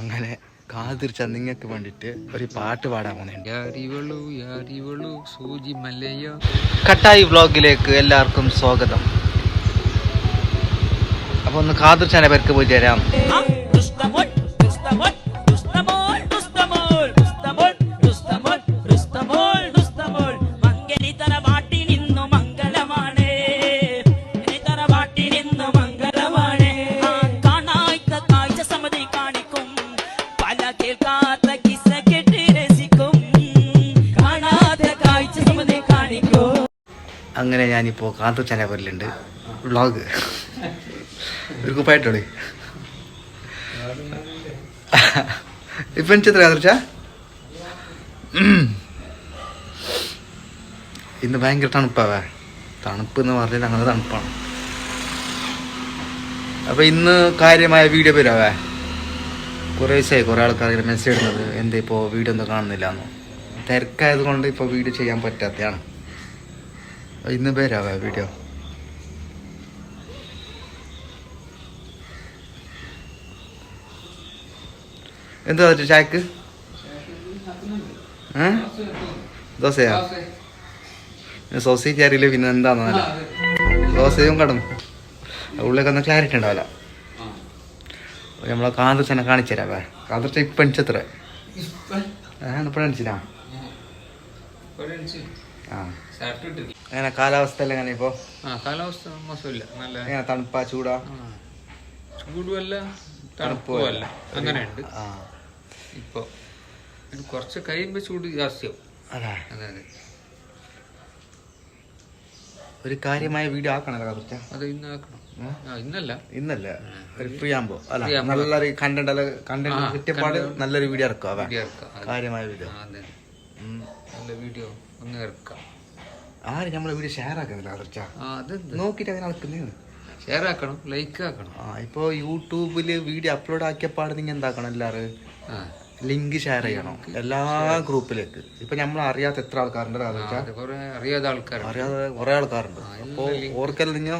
അങ്ങനെ കാതിർച്ച നിങ്ങൾക്ക് വേണ്ടിട്ട് ഒരു പാട്ട് പാടാൻ പോകുന്നുണ്ട്. കട്ടായി വ്ളോഗിലേക്ക് എല്ലാവർക്കും സ്വാഗതം. അപ്പൊ ഒന്ന് കാതിർച്ചാന്റെ പേർക്ക് പോയി തരാം. അങ്ങനെ ഞാനിപ്പോൾ കാതിർച്ചാൻ്റെ പേരിലുണ്ട്. വ്ളോഗ് ഒരു കുപ്പായിട്ടോളി. ഇപ്പം എനിച്ചെത്ര കാതിർച്ച? ഇന്ന് ഭയങ്കര തണുപ്പാവേ. തണുപ്പ് എന്ന് പറഞ്ഞാൽ അങ്ങനെ തണുപ്പാണ്. അപ്പോൾ ഇന്ന് കാര്യമായ വീഡിയോ വരാവേ. കുറേ ദിവസമായി കുറേ ആൾക്കാർ ഇങ്ങനെ മെസ്സേജ് ഇടുന്നത് എന്താ ഇപ്പോൾ വീഡിയോ ഒന്നും കാണുന്നില്ല എന്നോ. തിരക്കായത് കൊണ്ട് ഇപ്പോൾ വീഡിയോ ചെയ്യാൻ പറ്റാത്തതാണ്. ഇന്ന് വരാവേ വീഡിയോ. എന്താ ചായക്ക്? ദോശയാ? സോസേജ് അറിയില്ല പിന്നെ എന്താന്നല്ല. ദോശയും കടന്നു ഉള്ളിലേക്ക് ഒന്നും ക്ലാരിറ്റി ഉണ്ടാവില്ല. നമ്മളെ കാതിർച്ചനെ കാണിച്ചു തരാവേ. കാതിർച്ച ഇപ്പം എണിച്ചത്ര ഇപ്പോഴും എണിച്ചിനാ? ആ അങ്ങനെ കാലാവസ്ഥ എല്ലാം എങ്ങനെ ഇപ്പോ? കാലാവസ്ഥ മോശമില്ല, നല്ല എങ്ങനെ തണുപ്പാ ചൂടാ? ചൂടുമല്ല തണുപ്പുമല്ല, അങ്ങനെയുണ്ട്. ഇപ്പൊ കുറച്ച് കഴിയുമ്പോ ചൂട് ജാസ്തിയാവും. അതെ അതെ അതെ. ഒരു കാര്യമായ വീഡിയോ ആക്കണല്ലോ കാതിർച്ച? അത് ഇന്ന് ആക്കണം. ഇന്നല്ല ഒരു ഫ്രീ ആകുമ്പോ അല്ല നല്ലൊരു കണ്ടന്റ് കിട്ടിയപ്പാട് നല്ലൊരു വീഡിയോ ഇറക്കാം. കാര്യമായ വീഡിയോ, നല്ല വീഡിയോ ഒന്ന് ഇറക്കാം. ആര് നമ്മളെ വീഡിയോ ഷെയർ ആക്കുന്നില്ല കാതിർച്ച? നോക്കിട്ട് അങ്ങനെ ആക്കുന്നത് ഷെയർ ആക്കണം, ലൈക്ക് ആക്കണം. ഇപ്പൊ യൂട്യൂബില് വീഡിയോ അപ്ലോഡ് ആക്കിയപ്പാട് നിങ്ങൾ എന്താക്കണം, എല്ലാവരും ലിങ്ക് ഷെയർ ചെയ്യണം എല്ലാ ഗ്രൂപ്പിലേക്ക്. ഇപ്പൊ നമ്മൾ അറിയാത്ത എത്ര ആൾക്കാരുണ്ട് അറിയാതെ കുറെ ആൾക്കാരുണ്ട്. അപ്പൊ ഓർക്കെല്ലാം നിങ്ങൾ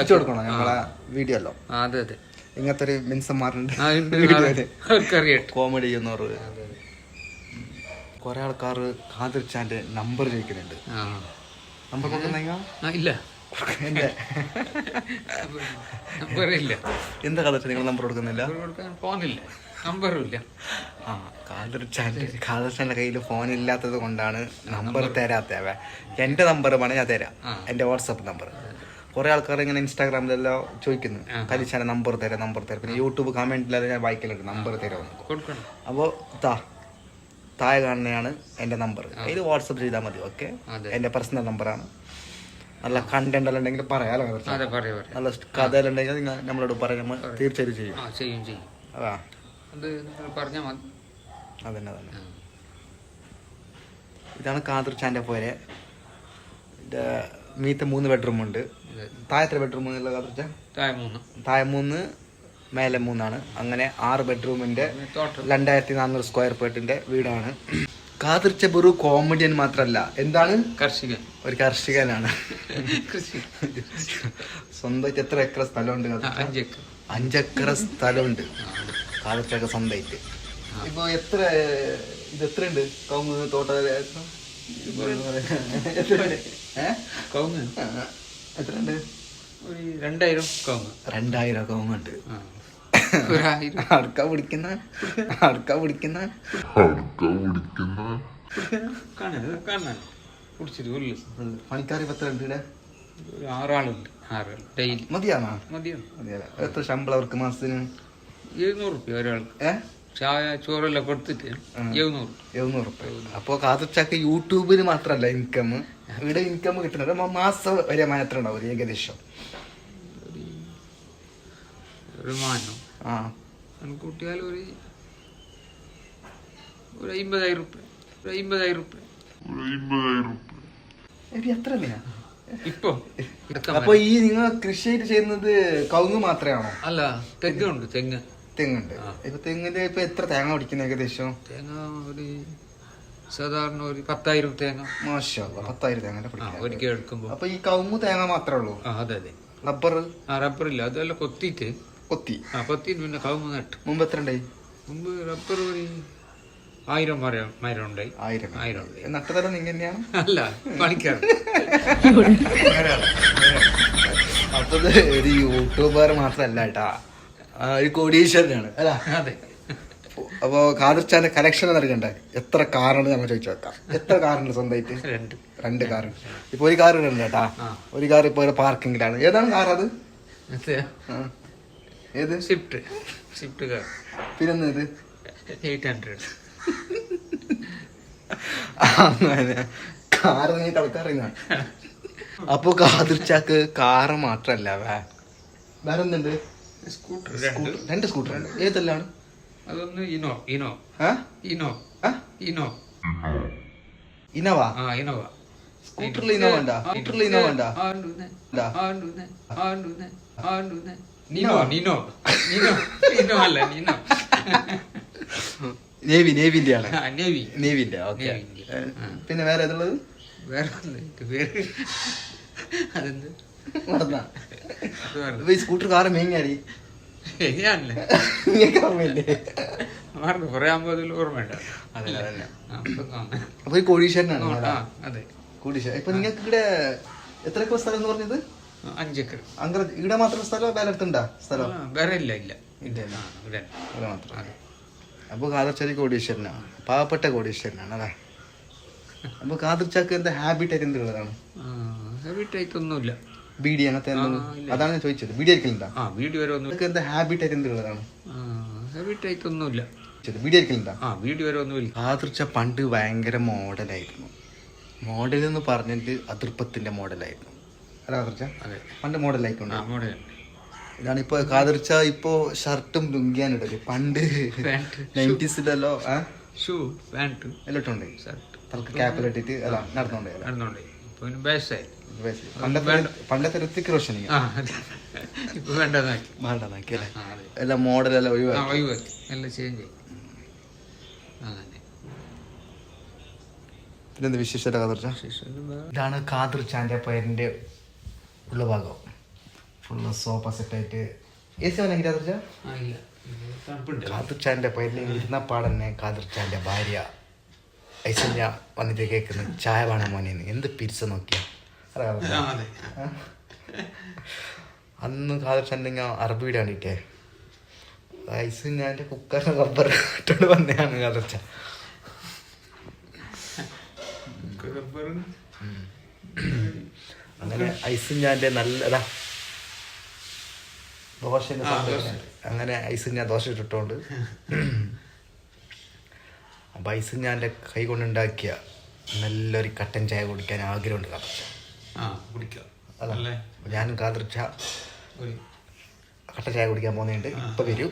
കൊടുക്കണം നമ്മളെ വീഡിയോ അല്ലോ. അതെ അതെ. ഇങ്ങനത്തെ ഒരു മിൻസന്മാരുണ്ട് കോമഡി ചെയ്യുന്നവർ. കുറെ ആൾക്കാർ കാതിർച്ചാന്റെ നമ്പർ ചോദിക്കുന്നുണ്ട്. നമ്പർ കൊടുക്കുന്നില്ല? എന്താ കാതിർച്ച നിങ്ങൾ നമ്പർ കൊടുക്കുന്നില്ല? ഫോണില്ല, നമ്പറുമില്ല. കാതിർച്ചാന്റെ കയ്യിൽ ഫോൺ ഇല്ലാത്തത് കൊണ്ടാണ് നമ്പർ തരാത്തവ. എന്റെ നമ്പർ വേണേ ഞാൻ തരാം, എന്റെ വാട്സപ്പ് നമ്പർ. കുറെ ആൾക്കാർ ഇങ്ങനെ ഇൻസ്റ്റാഗ്രാമിലെല്ലാം ചോദിക്കുന്നു കാതിർച്ചാന്റെ നമ്പർ തരാം. പിന്നെ യൂട്യൂബ് കമന്റിലെല്ലാം ഞാൻ വായിക്കലുണ്ട് നമ്പർ തരാമെന്ന്. അപ്പോൾ താഴെ കാണുന്നതാണ് എൻ്റെ നമ്പർ. ഇത് വാട്സപ്പ് ചെയ്താൽ മതി. ഓക്കെ, എൻ്റെ പേഴ്സണൽ നമ്പറാണ്. നല്ല കണ്ടന്റ് എല്ലാം ഉണ്ടെങ്കിൽ പറയാലോ. നല്ല കഥ എല്ലാം ഉണ്ടെങ്കിൽ നിങ്ങൾ നമ്മളോട് പറയാൻ തീർച്ചയായിട്ടും ചെയ്യും. അതാ അതന്നെ. ഇതാണ് കാതിർച്ചാൻ്റെ പോലെ. മീത്തെ 3 ബെഡ്റൂം ഉണ്ട്. താഴത്തെ ബെഡ്റൂം കാതിർച്ച? താഴെ 3 മേലെ 3 അങ്ങനെ 6 ബെഡ്റൂമിന്റെ 2400 സ്ക്വയർ ഫീറ്റിന്റെ വീടാണ്. കാതിർച്ച ഒരു കോമഡിയൻ മാത്രല്ല, എന്താണ്? കർഷകൻ. ഒരു കർഷകനാണ്. സ്വന്തമായിട്ട് എത്ര ഏക്കർ സ്ഥലമുണ്ട്? 5 ഏക്കർ സ്ഥലമുണ്ട് കാതിർച്ചൊക്കെ സ്വന്തമായിട്ട്. ഇപ്പൊ എത്ര ഉണ്ട് കവുങ്ങ് തോട്ടം? എത്രയുണ്ട്? 2000 കവുങ്ങുണ്ട്. അടക്ക പിടിക്കുന്ന പണിക്കാർ എത്ര ഉണ്ട്? 6 ആളുണ്ട്. ഡെയിലി മതിയാണോ? എത്ര ശമ്പളം അവർക്ക് മാസത്തിന്? 700 റുപ്യ ഒരാൾക്ക്. ചായ ചോറെല്ലാം കൊടുത്തിട്ട് 700 റുപ്യ. അപ്പൊ കാതിർച്ചക്ക് യൂട്യൂബിന് മാത്രല്ല ഇൻകം, ഇവിടെ ഇൻകം കിട്ടുന്നത് മാസം വരുമാനം എത്ര ഉണ്ടാവും ഏകദേശം? കൂട്ടിയാൽ ഒരു 50,000 റുപ്യ. 50,000 റുപ്യ എത്ര ഇപ്പൊ. അപ്പൊ ഈ നിങ്ങൾ കൃഷിയായിട്ട് ചെയ്യുന്നത് കവുങ്ങ് മാത്രമാണോ? അല്ല, തെങ്ങുണ്ട്. തെങ്ങുണ്ട്. ഇപ്പൊ തെങ്ങിന്റെ ഇപ്പൊ എത്ര തേങ്ങ പിടിക്കുന്ന ഏകദേശം? തേങ്ങ ഒരു സാധാരണ ഒരു 10,000 തേങ്ങ. മാഷാ, 10,000 തേങ്ങ ഒരിക്കൽ എടുക്കുമ്പോ. അപ്പൊ ഈ കവുങ്ങ് തേങ്ങ മാത്രമേ ഉള്ളൂ? അതെ അതെ. റബ്ബർ? റബ്ബറില്ല, അതെല്ലാം കൊത്തിയിട്ട് കൊത്തി പിന്നെ കവുങ്ങ് നട്ടു. മുമ്പ് എത്ര ഉണ്ടായി? മുമ്പ് റബ്ബർ ഒരു 1000 മരം ഉണ്ടായി. 1000 നട്ടതരം നിങ്ങൾ തന്നെയാണ്? അല്ല, പണിക്കാർ. അപ്പൊ ഒരു യൂട്യൂബർ മാത്രല്ല കേട്ടാ, ഒരു കോടീശ്വരനാണ് അല്ല. അതെ. അപ്പൊ ഖാദിർച്ചാന്റെ കലക്ഷൻ നടക്കണ്ടേ? എത്ര കാറുണ്ട് നമ്മൾ ചോദിച്ചു വെക്കാം. എത്ര കാറുണ്ട് സ്വന്തമായിട്ട്? 2 കാറുണ്ട്. ഇപ്പൊ ഒരു കാർ ഉണ്ട് കേട്ടാ. ഒരു കാർ ഇപ്പൊ പാർക്കിങ്ങിലാണ്. ഏതാണ് കാർ അത്? ഏത്? Swift car. പിന്നെ ഇത് 800. അങ്ങനെ കാറ് നീ കളിക്കാറിയ. അപ്പൊ ഖാദിർച്ചാക്ക് കാറ് മാത്രല്ല വേറെ എന്തുണ്ട്? സ്കൂട്ടർ 2 സ്കൂട്ടർ ഉണ്ട്. ഏതെല്ലാണ്? അതൊന്ന് ഇനോവ. സ്കൂട്ടറിൽ ഇനോവ ഉണ്ടാ? നേവിന്റെ ആണ്. നേവിന്റെ. ഓക്കെ. പിന്നെ വേറെ ഏതുള്ളത്? സ്കൂട്ടർ കാറ് മേങ്ങാടി അപ്പൊ കോടീശ്വരനാണ്. കോടീശ്വരൻ. ഇപ്പൊ നിങ്ങൾക്ക് ഇവിടെ എത്ര ഏക്കർ സ്ഥലം എന്ന് പറഞ്ഞത്? 5 ഏക്കർ. ഇവിടെ മാത്രം സ്ഥലം? വേറെ അടുത്തുണ്ടാ സ്ഥലം? വേറെ ഇല്ല. ഇവിടെ മാത്രം. അപ്പൊ ഖാദിർച്ചാക്ക് കോടീശ്വരനാണ്, പാവപ്പെട്ട കോടീശ്വരനാണ് അല്ലേ. അപ്പൊ ഖാദിർച്ചാക്ക് എന്താ ഹാബിറ്റായിട്ട് എന്തുള്ളതാണ്? ഹാബിറ്റായിട്ടൊന്നുമില്ല. ബീഡി അങ്ങനത്തെ അതാണ് ഞാൻ ചോദിച്ചത്. ബീഡി ആയിരിക്കലുണ്ടാ? എന്താ ഹാബിറ്റായിട്ട് എന്തുള്ളതാണ്? ഹാബിറ്റായിട്ടൊന്നുമില്ല. ബീഡി ആയിരിക്കലുണ്ടാ? ഒന്നുമില്ല. ഖാദിർച്ച പണ്ട് ഭയങ്കര മോഡലായിരുന്നു. മോഡൽ എന്ന് പറഞ്ഞിട്ട് അതിർപ്പത്തിന്റെ മോഡലായിരുന്നു അല്ല ഖാദിർച്ച? പണ്ട് മോഡലായിക്കൊണ്ട്. ഇതാണ് ഇപ്പൊ ഖാദിർച്ച ഇപ്പൊ ഷർട്ടും ലുങ്കിയാണ് ഇടല്. പണ്ട് 90s ഷൂ പാന്റ് എല്ലാം ഇട്ടുണ്ട്. തലക്ക് ക്യാപ്പിലിട്ടിട്ട് അല്ല നടന്നോണ്ടേ. പണ്ടത്തെ ഋത്തിക് റോഷൻ വേണ്ടതാക്കി അല്ലേ. എല്ലാം മോഡലെല്ലാം ഒഴിവാക്കി എല്ലാം ചേഞ്ച്. പിന്നെന്ത് വിശേഷ ഖാദിർച്ച? ഇതാണ് ഖാദിർച്ചാന്റെ പേരിന്റെ ഉള്ള ഭാഗം. ഫുള്ള് സോഫ സെറ്റായിട്ട് AC വന്നെങ്കിൽ ഖാദിർച്ച. ഖാദിർച്ചാന്റെ പേരിൽ ഇരുന്ന പാടന്നെ ഖാദിർച്ചാന്റെ ഭാര്യ ഐസന്യ വന്നിട്ട് കേൾക്കുന്നു, ചായ വേണം മോനെന്ന്. എന്ത് പിരിച്ച നോക്കിയ അന്ന് ഖാദിർച്ചാൻ്റെ അറബ് വീട് കണ്ടിട്ടേ ഐസന്യാന്റെ കുക്കറിന് റബ്ബർ ഇട്ടോണ്ട് വന്നതാണ് ഖാദിർച്ച. അങ്ങനെ ഐസന്യാന്റെ നല്ലതാ ദോശ. അങ്ങനെ ഐസന്യാ ദോശ ഇട്ടിട്ടോണ്ട് അപ്പം ഐസന്യാന്റെ കൈ കൊണ്ടുണ്ടാക്കിയ നല്ലൊരു കട്ടൻ ചായ കുടിക്കാൻ ആഗ്രഹമുണ്ട് ഖാദിർച്ച. അല്ല ഞാനും ഖാദിർച്ച കട്ടൻ ചായ കുടിക്കാൻ പോകുന്നുണ്ട്. ഇപ്പൊ വരും.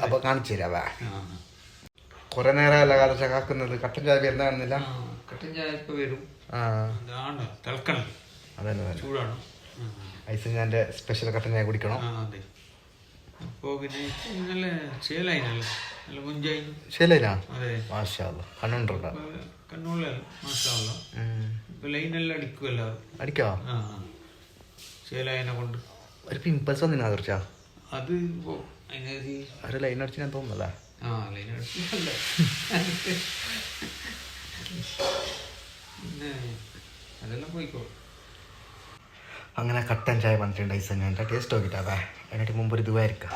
അപ്പൊ കാണിച്ചു തരാ. കുറെ നേരമല്ല ഖാദിർച്ച കാക്കുന്നത്. കട്ടൻ ചായ വരുന്നതാണെന്നില്ല. കട്ടൻ ചായ ഇപ്പൊ വരും. അതന്നെ ഐസന്യാന്റെ സ്പെഷ്യൽ കട്ടൻ ചായ കുടിക്കണം. അപ്പോ പിന്നെ നല്ല ശേലായി. ശരിയാ മാഷാ അല്ലാഹ്. കണ്ണുണ്ടോ? അടിക്കോ? കൊണ്ട് ഒരു പിമ്പൽസ് വന്നിന് ഖാദിർച്ച. അത് ഒരു ലൈൻ അടിച്ച് ഞാൻ തോന്നുന്നല്ലേ. അതെല്ലാം പോയിക്കോ. അങ്ങനെ കട്ടൻ ചായ വന്നിട്ടുണ്ട് ഐസന്യാൻ്റെ. ടേസ്റ്റ് നോക്കിട്ടാവേ. അതിനായിട്ട് മുമ്പ് ഒരു ഇതുവായിരിക്കാം.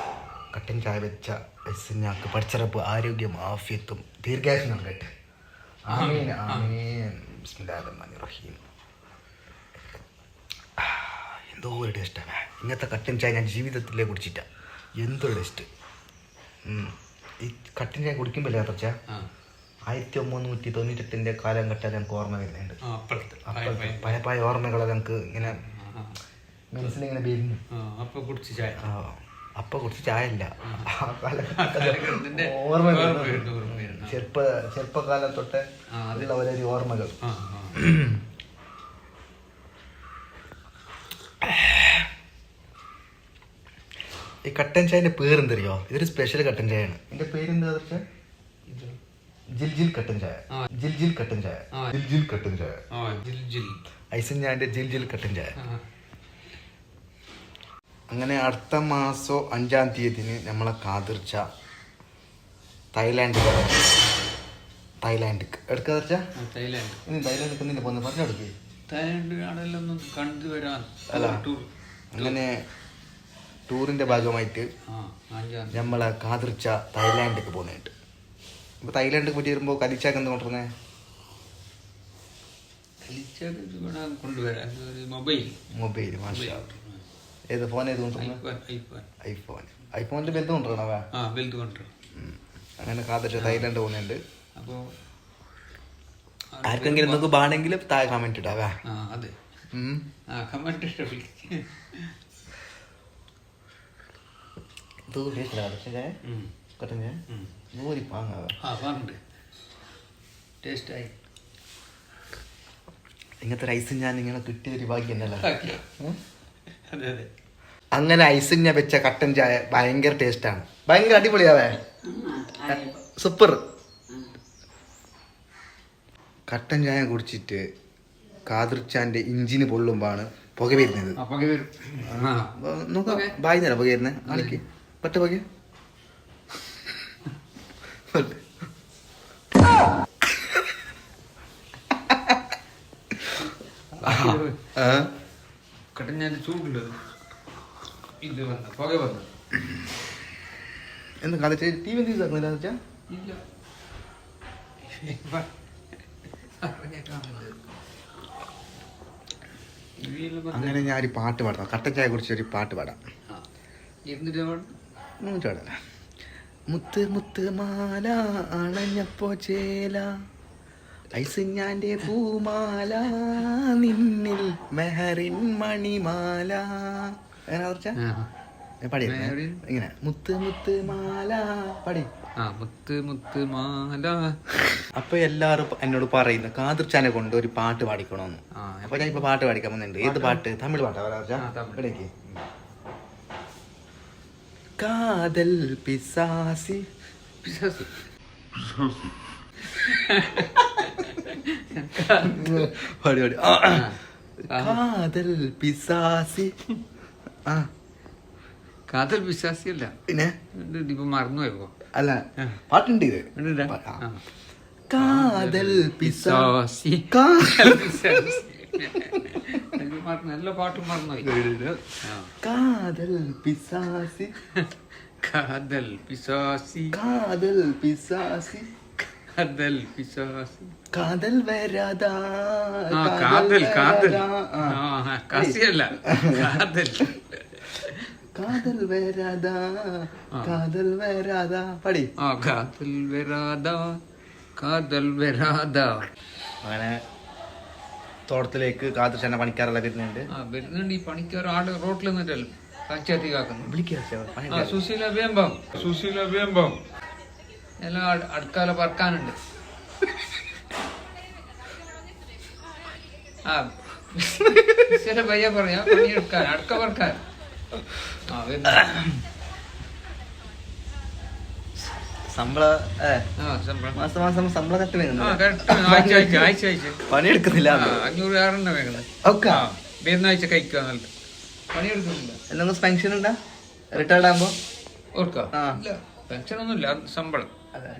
കട്ടൻ ചായ വെച്ച ഐസന്യാക്ക് പഠിച്ചറപ്പ് ആരോഗ്യം ആഫിയത്തും ദീർഘായുസ്സും നൽകട്ടെ. ആമീൻ ആമീൻ. ബിസ്മില്ലാഹിർ റഹ്മാനിർ റഹീം. എന്തോ ഒരു ടേസ്റ്റാണ് ഇങ്ങനത്തെ കട്ടൻ ചായ. ഞാൻ ജീവിതത്തിലേ കുടിച്ചിട്ട. എന്തൊരു ടേസ്റ്റ്. ഈ കട്ടൻ ചായ കുടിക്കുമ്പോൾ ഖാദിർച്ച 1998 കാലഘട്ടം ഞങ്ങൾക്ക് ഓർമ്മ വരുന്നുണ്ട്. പഴയ ഓർമ്മകളെ ഞങ്ങൾക്ക് ഇങ്ങനെ മനസ്സിലിങ്ങനെ വരുന്നു. അപ്പൊ കുടിച്ച് ചായ ഇല്ല. ഓർമ്മകൾ ചെറുപ്പകാലം തൊട്ട് ഉള്ള ഓരോ ഓർമ്മകൾ. ഈ കട്ടൻ ചായന്റെ പേരെന്തറിയോ? ഇതൊരു സ്പെഷ്യൽ കട്ടൻ ചായയാണ്. ഇതിന്റെ പേരെന്താ? ജിൽജിൽ കട്ടൻ ചായ. ജിൽജിൽ കട്ടൻ ചായ. ജിൽജിൽ കട്ടൻ ചായ. ഐസന്യാന്റെ ജിൽജിൽ കട്ടൻ ചായ. അങ്ങനെ അടുത്ത മാസം 5-ാം തീയതിന് നമ്മളെ ഖാദിർച്ച തായ്ലാൻഡ് എടുക്കാ വെച്ചാ തായ്ലാൻഡ് ഇനി തായ്ലാൻഡ് നിന്നെ പോന്ന് പറഞ്ഞെടുക്കേ. തായ്ലാൻഡ് ആണെല്ലാം കണ്ടു വരാൻ അല്ല ടൂർ. അങ്ങനെ ടൂറിന്റെ ഭാഗമായിട്ട് ആ 5-ആം തീയതി നമ്മളെ കാതിർച്ച തായ്ലാൻഡിലേക്ക് പോകുന്നുണ്ട്. ഇപ്പൊ തായ്ലാൻഡിൽ പോയിട്ട് വരുമ്പോ കലിച്ചാക്ക് എന്ത് കൊണ്ടുവരുന്നേ? ഇവിടെ കൊണ്ടുവരാൻ ഒരു മൊബൈൽ മാഷാ. ഏത് ഫോൺ ഏത് കൊണ്ടുവരുന്നത്? ഐഫോണിന്റെ ബെൽറ്റ് കൊണ്ടുവരണവ. വലുത് കൊണ്ടുവരും. അങ്ങനെ കാതിർച്ച തായ്ലാൻഡ് പോകുന്നുണ്ട്. അപ്പോ ആർക്കെങ്കിലും നിങ്ങൾക്ക് ബാണെങ്കിൽ താഴെ കമന്റ് ഇടാവേ. അതെ കമന്റ് ടേസ്റ്റായി. ഇങ്ങനത്തെ ഐസ് ഞാൻ ഇങ്ങനെ കിട്ടിയ ഒരു ഭാഗ്യം എന്നല്ല. അതെ അതെ. അങ്ങനെ ഐസ് ഞാൻ വെച്ച കട്ടൻ ചായ ഭയങ്കര ടേസ്റ്റാണ്, ഭയങ്കര അടിപൊളിയാവേ, സൂപ്പർ. കട്ടൻ ചായ കുടിച്ചിട്ട് കാതിർച്ചാന്റെ ഇഞ്ചിന് പൊള്ളുമ്പോഴാണ് പുക വരുന്നത്. നോക്കാം ബായി നേരം പുക വരുന്നത് ആണിക്ക് പറ്റ പുക. കട്ടൻ ചൂടുള്ളത് ഇത് വന്ന പുക വന്നു. എന്താ കാതിർച്ച ടി വി എന്തെങ്കിലും വെച്ചാ ഇല്ല. അങ്ങനെ ഞാൻ ഒരു പാട്ട് പാടാം, കട്ടൻ ചായ കുടിച്ച് ഒരു പാട്ട് പാടാം. പാടല. മുത്ത് മുത്ത് മാല അണഞ്ഞപ്പോ ചേല ഐസ് ഞാൻ്റെ പൂമാല നിന്നിൽ മെഹറിൻ മണിമാല. അങ്ങനെ പാടി ഇങ്ങനെ മുത്ത് മുത്ത് മാല പാടി. മുത്ത് മുത്ത് മാല. അപ്പൊ എല്ലാരും എന്നോട് പറയുന്നു കാതിർച്ചാനെ കൊണ്ട് ഒരു പാട്ട് പാടിക്കണമെന്ന്. അപ്പൊ ഞാൻ ഇപ്പൊ പാട്ട് പാടിക്കാൻ വന്നിട്ടുണ്ട്. ഏത് പാട്ട്? തമിഴ് പാട്ടാ. കാതൽ പിസാസി പാടി പാടി. കാതൽ പിസാസി. കാതൽ പിശാസി അല്ല, പിന്നെ ഇപ്പൊ മറന്നുപോയപ്പോ. അല്ല പാട്ടുണ്ട് ഇത്. കാതൽ പിസാസി. നല്ല പാട്ടും മറന്നുപോയി. കാതൽ പിസാസി. കാതൽ പിശാസി. കാതൽ പിസാസി. കാതൽ പിശാസി. കാതൽ വരാതാ. കാതൽ കാതൽ കാസിയല്ല, കാതൽ. കാതൽ വരാതാ കാതൽ വരാതാ പാടി. കാതൽ വരാതാ കാതൽ വരാതാ. അങ്ങനെ തോട്ടത്തിലേക്ക് കാതിർച്ചാനെ പണിക്കാരെല്ലാം വരുന്നുണ്ട്. വരുന്നുണ്ട്. ഈ പണിക്കാർ ആട് റോട്ടിൽ നിന്നിട്ടല്ലോ പഞ്ചായത്തി കാക്കുന്നു. വിളിക്കുക സുശീല വേമ്പം, സുശീല വേമ്പം. എല്ലാം അടുക്കാല പറക്കാനുണ്ട്. ചില പയ്യ പറയാ പണിയെടുക്കാൻ അടുക്ക പറക്കാൻ. മാസം ശമ്പളം പണിയെടുക്കുന്നില്ല. 500 വേഗം വരുന്നാഴ്ച കഴിക്കുക. നല്ല പണിയെടുക്കുന്നില്ല. എന്തെങ്കിലും പെൻഷൻ ഉണ്ടാ റിട്ടയർഡ് ആകുമ്പോ? ഓർക്കാ പെൻഷൻ ഒന്നുമില്ല, ശമ്പളം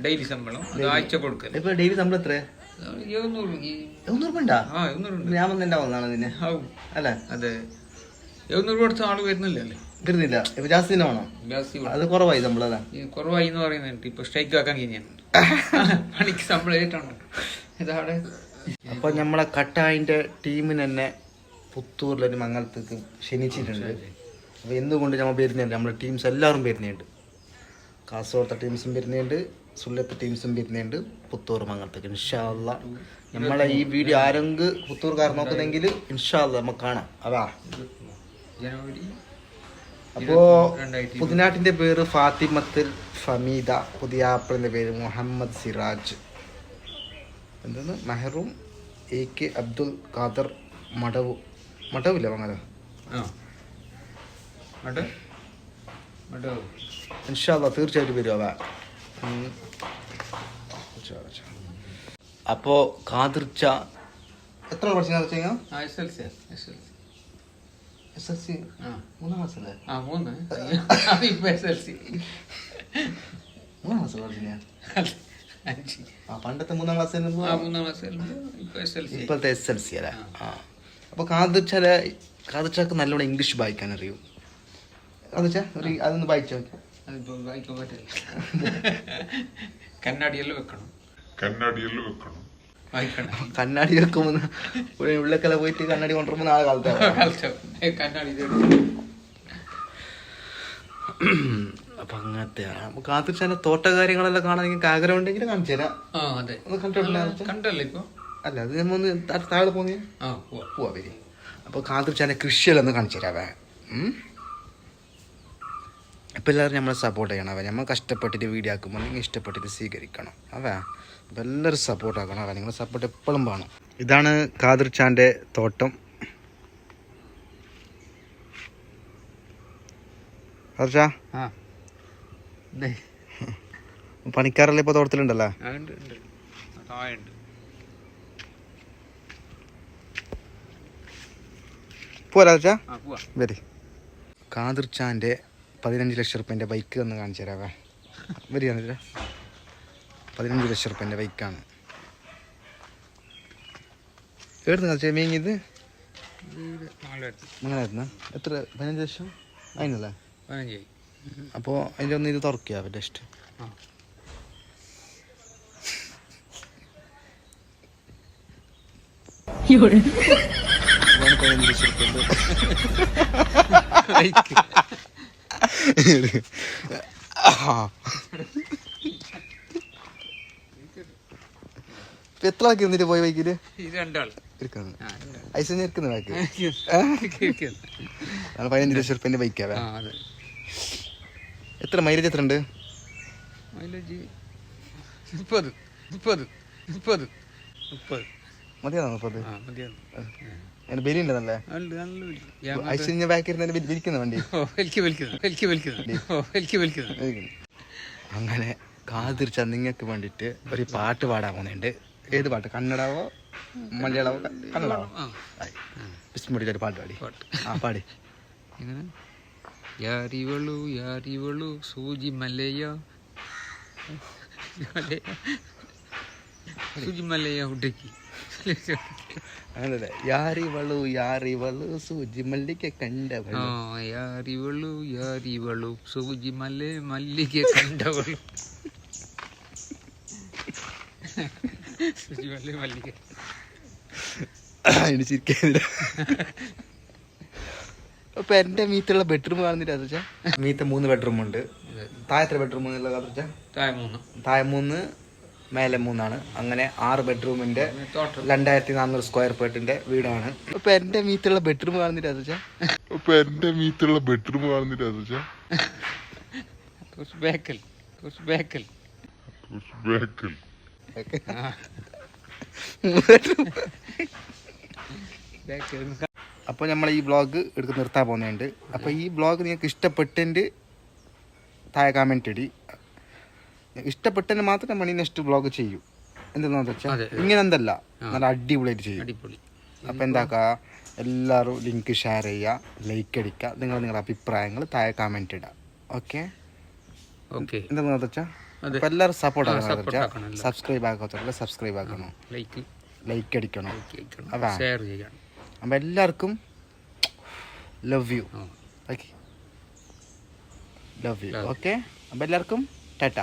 ഡെയിലി ശമ്പളം ആഴ്ച കൊടുക്കല്. ഇപ്പൊ ഡെയിലി ശമ്പളം എത്ര? 700 ഉണ്ടാ? ഞാൻ വന്നിട്ടുണ്ടാവുന്നതാണ് നിന്നെ അല്ലെ? അതെ, 700 കൊടുത്ത ആള് വരുന്നില്ലല്ലേ? വരുന്നില്ല. ഇപ്പൊ ജാസ്തി വേണം. അത് കുറവായി ശമ്പളം. കുറവായി എന്ന് പറയുന്നുണ്ട്. ഇപ്പൊ സ്ട്രൈക്ക് ആക്കാൻ കഴിഞ്ഞാൽ പണിക്ക് ശമ്പളം ഏറ്റാണ് ഇതവിടെ. അപ്പൊ നമ്മളെ കട്ടായിന്റെ ടീമിന് തന്നെ പുത്തൂരിലൊരു മംഗലത്തേക്ക് ക്ഷണിച്ചിട്ടുണ്ട്. അപ്പൊ എന്തുകൊണ്ട് നമ്മൾ വരുന്നുണ്ട്, നമ്മുടെ ടീംസ് എല്ലാവരും വരുന്നുണ്ട്. കാസർഗോഡത്തെ ടീംസും വരുന്നുണ്ട്, സുല്ലത്തെ ടീംസും വരുന്നുണ്ട് പുത്തൂർ മംഗലത്തേക്ക്. ഇൻഷാ അള്ളാ നമ്മളെ ഈ വീഡിയോ ആരെങ്കിലും പുത്തൂർക്കാർ നോക്കുന്നെങ്കിൽ ഇൻഷാ അള്ളാ നമുക്ക് കാണാം. അതാ ജനുവരി. അപ്പോ പുതിനാട്ടിന്റെ പേര് ഫാത്തിമത്തുൽ ഫമീദ, പുതിയാപ്പിളിന്റെ പേര് മുഹമ്മദ് സിറാജ്, എന്താണ് മെഹറൂം AK അബ്ദുൽ ഖാദർ മടവില്ല മംഗല. ഇൻഷാ അള്ളാ തീർച്ചയായിട്ടും വരും. അവ അപ്പോ കാതിർച്ച എത്ര പഠിച്ചു? SSC 3 മാസല്ലേ? മൂന്നാം ക്ലാസ് പഠിച്ചില്ല. അഞ്ച്. പണ്ടത്തെ മൂന്നാം ക്ലാസ് ആ 3-ാം ക്ലാസ് ഇപ്പൊ SLC. ഇപ്പോഴത്തെ SLC അല്ലേ? ആ. അപ്പോൾ കാതുച്ചാക്ക് നല്ലോണം ഇംഗ്ലീഷ് വായിക്കാൻ അറിയും. കാതുച്ചാ അതൊന്ന് വായിച്ചു നോക്കാം. അതിപ്പോ വായിക്കാൻ പറ്റില്ല. കണ്ണാടിയെല്ലാം വെക്കണം. വായിക്കണം. കണ്ണാടി വെക്കുമ്പോൾ ഉള്ളിലേക്കല്ല പോയിട്ട് കണ്ണാടി കൊണ്ടുവരുമ്പോൾ നാളെ കാലത്ത് കണ്ണാടി അപ്പൊ അങ്ങനത്തെ കാത്തുച്ചാന്റെ തോട്ട കാര്യങ്ങളെല്ലാം കാണാൻ നിങ്ങൾക്ക് ആഗ്രഹം ഉണ്ടെങ്കിൽ കാണിച്ചു തരാം. ഒന്ന് കണ്ടല്ലോ ഇപ്പൊ. അല്ല അത് നമ്മ ഒന്ന് താഴെ പോന്നേ പോവാ വരി. അപ്പൊ കാത്തുച്ചാന്റെ കൃഷിയെല്ലാം ഒന്ന് കാണിച്ചു തരാവേ. ഇപ്പം എല്ലാവരും നമ്മളെ സപ്പോർട്ട് ചെയ്യണം. നമ്മൾ കഷ്ടപ്പെട്ടിട്ട് വീഡിയോ ആക്കുമ്പോൾ നിങ്ങൾ ഇഷ്ടപ്പെട്ടിട്ട് സ്വീകരിക്കണം. അപ്പം എല്ലാവരും സപ്പോർട്ട് ആക്കണം. നിങ്ങളുടെ സപ്പോർട്ട് എപ്പോഴും വേണം. ഇതാണ് കാതിർച്ചാൻ്റെ തോട്ടം. കാതിർച്ചാ പണിക്കാരല്ലേ ഇപ്പോൾ തോട്ടത്തിലുണ്ടല്ലോ. പോരാ വരി. കാതിർച്ചാൻ്റെ 15 ലക്ഷം റുപ്യൻ്റെ ബൈക്ക് ഒന്ന് കാണിച്ചു തരാവേ. വരികയാണ് 15 ലക്ഷം റുപ്യൻ്റെ ബൈക്കാണ്. എവിടുന്ന് കളിച്ചാൽ മേങ്ങിയത്? നിങ്ങളായിരുന്ന എത്ര? 15 ലക്ഷം അതിനല്ലേ? അപ്പോൾ അതിൻ്റെ ഒന്ന് ഇത് തുറക്കുക ടെസ്റ്റ്. ഇതാണ് 15 ലക്ഷം റുപ്യൻ്റെ എത്ര ആക്കി എന്നിട്ട് പോയി ബൈക്കില് ഐസ് ഇരിക്കുന്ന ബാക്കി 15 ലക്ഷം റുപ്യൻ്റെ ബൈക്കാവേ. എത്ര മൈലേജ് എത്ര ഉണ്ട്? മൈലേജ് 30 മതിയാണോ? 30 അതിന് ബലി ഉണ്ടെന്നല്ലേ? ഐസ് ബാക്കി വിരിക്കുന്ന വണ്ടി. അങ്ങനെ കാതിർച്ചാൽ നിങ്ങൾക്ക് വേണ്ടിയിട്ട് ഒരു പാട്ട് പാടാൻ പോകുന്നുണ്ട്. ഏത് പാട്ട്? കന്നഡാവോ മലയാളമോ? കന്നഡാവോ? വിസ്മരിച്ച ഒരു പാട്ട് പാടി. പാടി. ಯಾರಿವಳು ಸೂಜಿ ಮಲೆಯ ಹುಡುಗಿ അങ്ങനല്ലേ? ಯಾರಿವಳು ಸೂಜಿ ಮಲ್ಲಿಗೆ ಕಂಡವಳು. ಯಾರಿವಳು ಸೂಜಿ ಮಲ್ಲಿಗೆ ಕಂಡವಳು. സൂചി മല്ലിക. അതിന് ചിരിക്കാനില്ല. അപ്പൊ എന്റെ മീത്തുള്ള ബെഡ്റൂം കാണുന്നില്ല കാതർച്ചാ? മീത്ത 3 ബെഡ്റൂം ഉണ്ട്. താഴെ എത്ര ബെഡ്റൂം കാതർച്ചാ? താഴെ 3 മേലെ 3 അങ്ങനെ 6 ബെഡ്റൂമിന്റെ 2400 സ്ക്വയർ ഫീറ്റിന്റെ വീടാണ്. അപ്പൊ എന്റെ മീത്തുള്ള ബെഡ്റൂം കാണുന്നില്ല കാതർച്ചാ? അപ്പോൾ നമ്മൾ ഈ വ്ളോഗ് എടുത്ത് നിർത്താൻ പോകുന്നുണ്ട്. അപ്പോൾ ഈ വ്ളോഗ് നിങ്ങൾക്ക് ഇഷ്ടപ്പെട്ടെങ്കിൽ താഴെ കമൻറ്റ് ഇടി. ഇഷ്ടപ്പെട്ടെങ്കിൽ മാത്രം നമ്മൾ ഈ നെക്സ്റ്റ് വ്ളോഗ് ചെയ്യും. എന്താണെന്ന് വെച്ചാൽ ഇങ്ങനെ എന്തല്ല, നല്ല അടിപൊളിയായിട്ട് ചെയ്യും. അപ്പോൾ എന്താക്കുക, എല്ലാവരും ലിങ്ക് ഷെയർ ചെയ്യുക, ലൈക്ക് അടിക്കുക, നിങ്ങളുടെ അഭിപ്രായങ്ങൾ താഴെ കമൻറ്റ് ഇടുക. ഓക്കെ എന്താണെന്ന് വെച്ചാൽ അപ്പോൾ എല്ലാവരും സപ്പോർട്ട് ആക്കണം. സബ്സ്ക്രൈബ് ആക്കാത്തവരല്ല സബ്സ്ക്രൈബ് ആക്കണം, ലൈക്ക് അടിക്കണം. അപ്പം എല്ലാവർക്കും love you. Okay, love you. Okay, അപ്പം എല്ലാവർക്കും ടാറ്റ.